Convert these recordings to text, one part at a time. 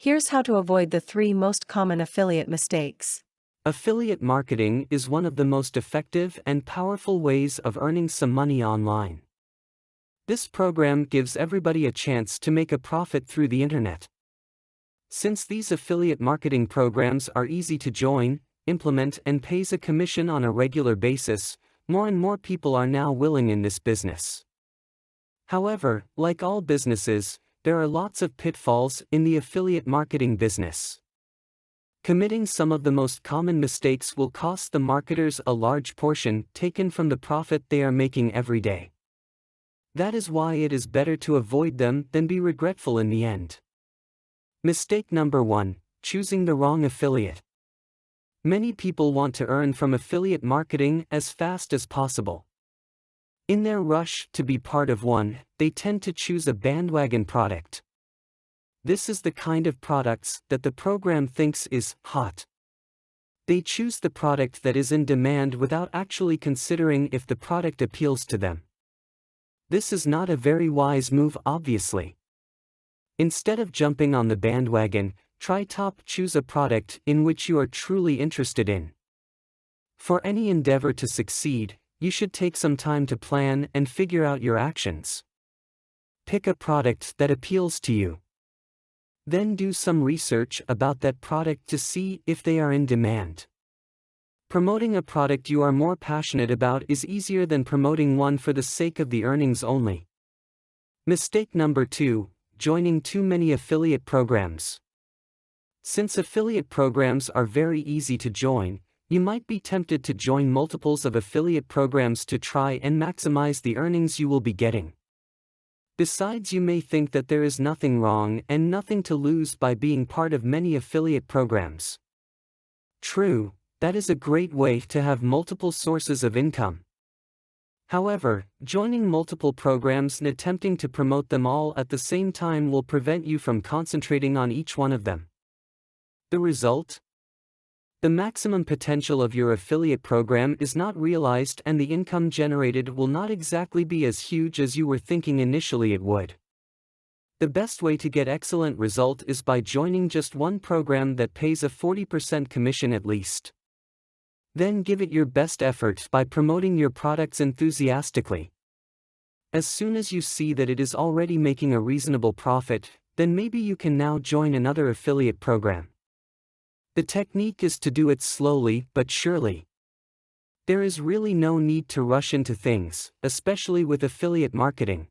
Here's how to avoid the 3 most common affiliate mistakes. Affiliate marketing is one of the most effective and powerful ways of earning some money online. This program gives everybody a chance to make a profit through the internet. Since these affiliate marketing programs are easy to join, implement, and pays a commission on a regular basis, more and more people are now willing in this business. However, like all businesses, there are lots of pitfalls in the affiliate marketing business. Committing some of the most common mistakes will cost the marketers a large portion taken from the profit they are making every day. That is why it is better to avoid them than be regretful in the end. Mistake number 1: choosing the wrong affiliate. Many people want to earn from affiliate marketing as fast as possible. In their rush to be part of one, they tend to choose a bandwagon product. This is the kind of products that the program thinks is hot. They choose the product that is in demand without actually considering if the product appeals to them. This is not a very wise move, obviously. Instead of jumping on the bandwagon, choose a product in which you are truly interested in. For any endeavor to succeed, you should take some time to plan and figure out your actions. Pick a product that appeals to you. Then do some research about that product to see if they are in demand. Promoting a product you are more passionate about is easier than promoting one for the sake of the earnings only. Mistake number 2: joining too many affiliate programs. Since affiliate programs are very easy to join, you might be tempted to join multiples of affiliate programs to try and maximize the earnings you will be getting. Besides, you may think that there is nothing wrong and nothing to lose by being part of many affiliate programs. True, that is a great way to have multiple sources of income. However, joining multiple programs and attempting to promote them all at the same time will prevent you from concentrating on each one of them. The result? The maximum potential of your affiliate program is not realized, and the income generated will not exactly be as huge as you were thinking initially it would. The best way to get excellent result is by joining just one program that pays a 40% commission at least. Then give it your best effort by promoting your products enthusiastically. As soon as you see that it is already making a reasonable profit, then maybe you can now join another affiliate program. The technique is to do it slowly but surely. There is really no need to rush into things, especially with affiliate marketing.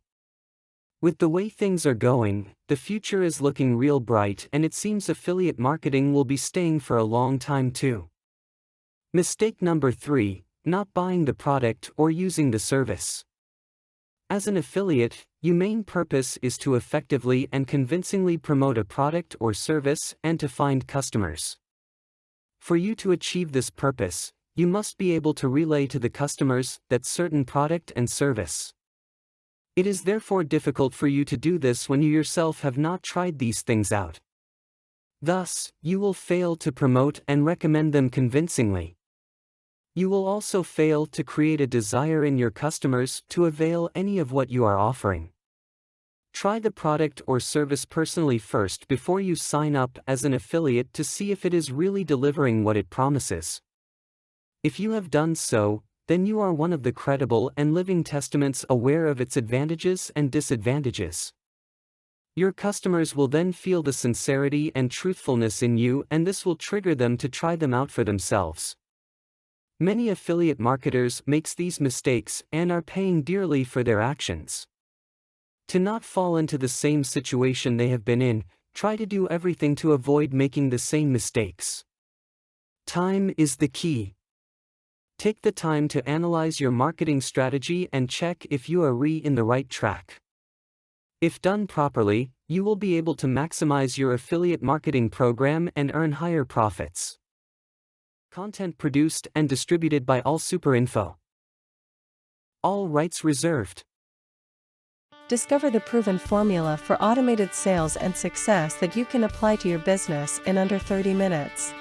With the way things are going, the future is looking real bright, and it seems affiliate marketing will be staying for a long time too. Mistake number 3: not buying the product or using the service. As an affiliate, your main purpose is to effectively and convincingly promote a product or service and to find customers. For you to achieve this purpose, you must be able to relay to the customers that certain product and service. It is therefore difficult for you to do this when you yourself have not tried these things out. Thus, you will fail to promote and recommend them convincingly. You will also fail to create a desire in your customers to avail any of what you are offering. Try the product or service personally first before you sign up as an affiliate to see if it is really delivering what it promises. If you have done so, then you are one of the credible and living testaments aware of its advantages and disadvantages. Your customers will then feel the sincerity and truthfulness in you, and this will trigger them to try them out for themselves. Many affiliate marketers make these mistakes and are paying dearly for their actions. To not fall into the same situation they have been in, try to do everything to avoid making the same mistakes. Time is the key. Take the time to analyze your marketing strategy and check if you are in the right track. If done properly, you will be able to maximize your affiliate marketing program and earn higher profits. Content produced and distributed by AllSuperInfo. All rights reserved. Discover the proven formula for automated sales and success that you can apply to your business in under 30 minutes.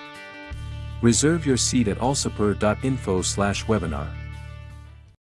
Reserve your seat at allsuper.info/webinar.